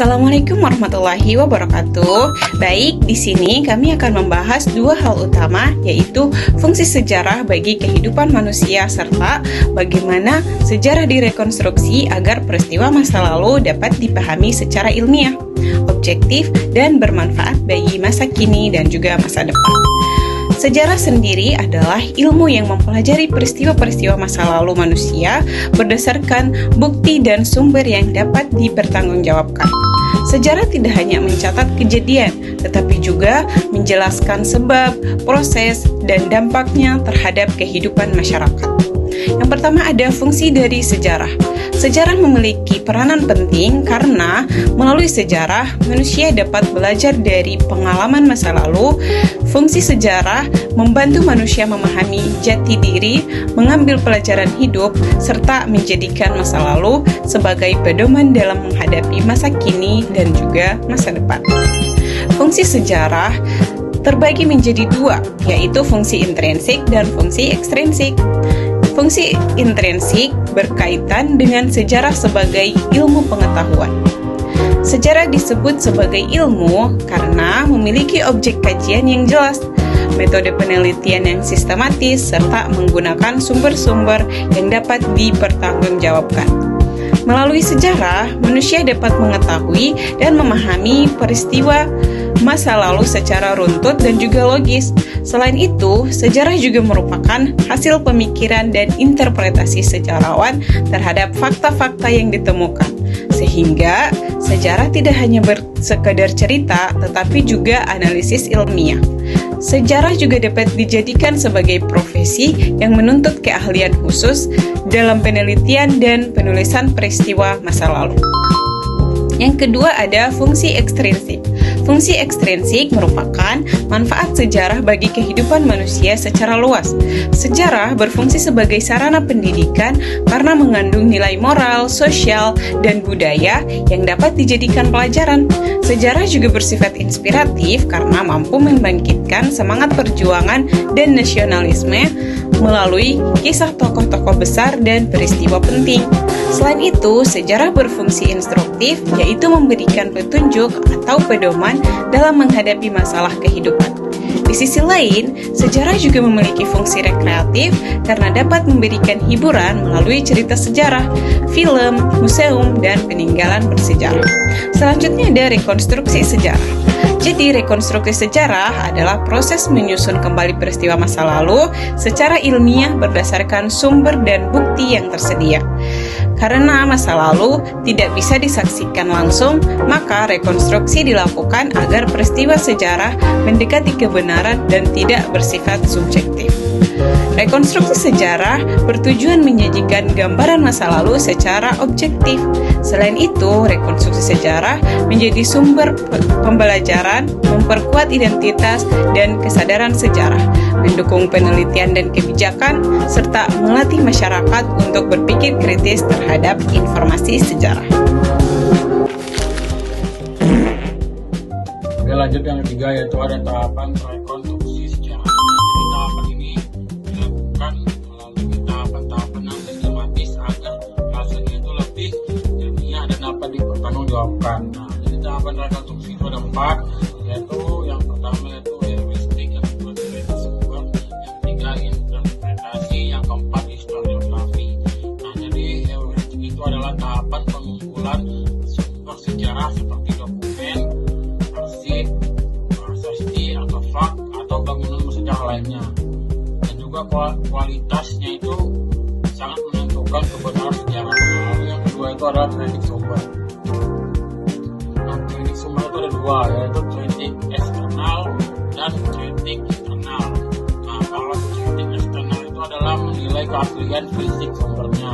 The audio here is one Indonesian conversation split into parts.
Assalamualaikum warahmatullahi wabarakatuh. Baik, di sini kami akan membahas dua hal utama, yaitu fungsi sejarah bagi kehidupan manusia serta bagaimana sejarah direkonstruksi agar peristiwa masa lalu dapat dipahami secara ilmiah, objektif, dan bermanfaat bagi masa kini dan juga masa depan. Sejarah sendiri adalah ilmu yang mempelajari peristiwa-peristiwa masa lalu manusia berdasarkan bukti dan sumber yang dapat dipertanggungjawabkan. Sejarah tidak hanya mencatat kejadian, tetapi juga menjelaskan sebab, proses, dan dampaknya terhadap kehidupan masyarakat. Yang pertama ada fungsi dari sejarah. Sejarah memiliki peranan penting karena melalui sejarah manusia dapat belajar dari pengalaman masa lalu. Fungsi sejarah membantu manusia memahami jati diri, mengambil pelajaran hidup, serta menjadikan masa lalu sebagai pedoman dalam menghadapi masa kini dan juga masa depan. Fungsi sejarah terbagi menjadi dua, yaitu fungsi intrinsik dan fungsi ekstrinsik. Fungsi intrinsik berkaitan dengan sejarah sebagai ilmu pengetahuan. Sejarah disebut sebagai ilmu karena memiliki objek kajian yang jelas, metode penelitian yang sistematis, serta menggunakan sumber-sumber yang dapat dipertanggungjawabkan. Melalui sejarah, manusia dapat mengetahui dan memahami peristiwa masa lalu secara runtut dan juga logis. Selain itu, sejarah juga merupakan hasil pemikiran dan interpretasi sejarawan terhadap fakta-fakta yang ditemukan. Sehingga, sejarah tidak hanya sekadar cerita, tetapi juga analisis ilmiah. Sejarah juga dapat dijadikan sebagai profesi yang menuntut keahlian khusus dalam penelitian dan penulisan peristiwa masa lalu. Yang kedua ada fungsi ekstrinsik. Fungsi ekstrinsik merupakan manfaat sejarah bagi kehidupan manusia secara luas. Sejarah berfungsi sebagai sarana pendidikan karena mengandung nilai moral, sosial, dan budaya yang dapat dijadikan pelajaran. Sejarah juga bersifat inspiratif karena mampu membangkitkan semangat perjuangan dan nasionalisme melalui kisah tokoh-tokoh besar dan peristiwa penting. Selain itu, sejarah berfungsi instruktif, yaitu memberikan petunjuk atau pedoman dalam menghadapi masalah kehidupan. Di sisi lain, sejarah juga memiliki fungsi rekreatif karena dapat memberikan hiburan melalui cerita sejarah, film, museum, dan peninggalan bersejarah. Selanjutnya ada rekonstruksi sejarah. Jadi, rekonstruksi sejarah adalah proses menyusun kembali peristiwa masa lalu secara ilmiah berdasarkan sumber dan bukti yang tersedia. Karena masa lalu tidak bisa disaksikan langsung, maka rekonstruksi dilakukan agar peristiwa sejarah mendekati kebenaran dan tidak bersifat subjektif. Rekonstruksi sejarah bertujuan menyajikan gambaran masa lalu secara objektif. Selain itu, rekonstruksi sejarah menjadi sumber pembelajaran, memperkuat identitas dan kesadaran sejarah, mendukung penelitian dan kebijakan, serta melatih masyarakat untuk berpikir kritis terhadap informasi sejarah. Oke, lanjut yang ketiga yaitu ada tahapan rekonstruksi sejarah. Jadi tahapan ini dilakukan melalui tahapan-tahapan yang sistematis agar hasilnya itu lebih ilmiah dan dapat dipertanggungjawabkan. Nah, jadi tahapan rekonstruksi itu ada 4, yaitu yang pertama yaitu heuristik, yang kedua cerita sumber, yang ketiga interpretasi, yang keempat historiografi. Nah, jadi heuristik itu adalah tahapan pengumpulan sumber sejarah seperti dokumen, arsip, prasasti, artefak, atau bangunan bersejarah lainnya. Dan juga kualitasnya itu sangat menentukan kebenaran sejarah. Lalu yang kedua itu adalah kritik sumber. Nah, kritik sumber itu ada 2, yaitu kritik eksternal dan kritik internal. Nah, kalau kritik eksternal itu adalah menilai keaslian fisik sumbernya.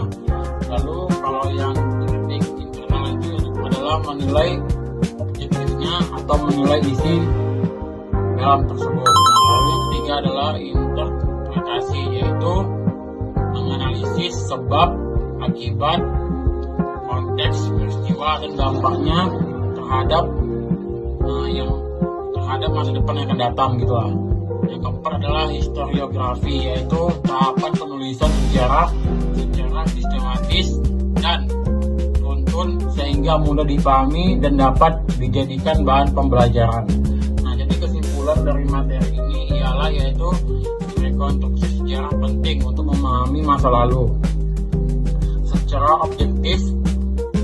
Lalu kalau yang kritik internal itu adalah menilai objektifnya atau menilai isi dalam tersebut. Lalu yang ketiga adalah interpretasi, yaitu menganalisis sebab, akibat, konteks peristiwa dan dampaknya terhadap terhadap masa depan yang akan datang gitu lah. Yang keempat adalah historiografi, yaitu tahapan penulisan sejarah secara sistematis dan runtut santun sehingga mudah dipahami dan dapat dijadikan bahan pembelajaran. Nah, jadi kesimpulan dari materi ini ialah yaitu rekonstruksi sejarah penting untuk memahami masa lalu secara objektif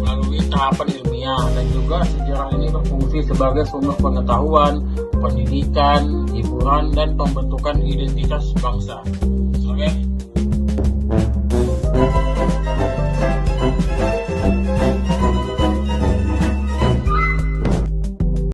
melalui tahapan ilmiah, dan juga sejarah ini berfungsi sebagai sumber pengetahuan, pendidikan, hiburan, dan pembentukan identitas bangsa. Oke.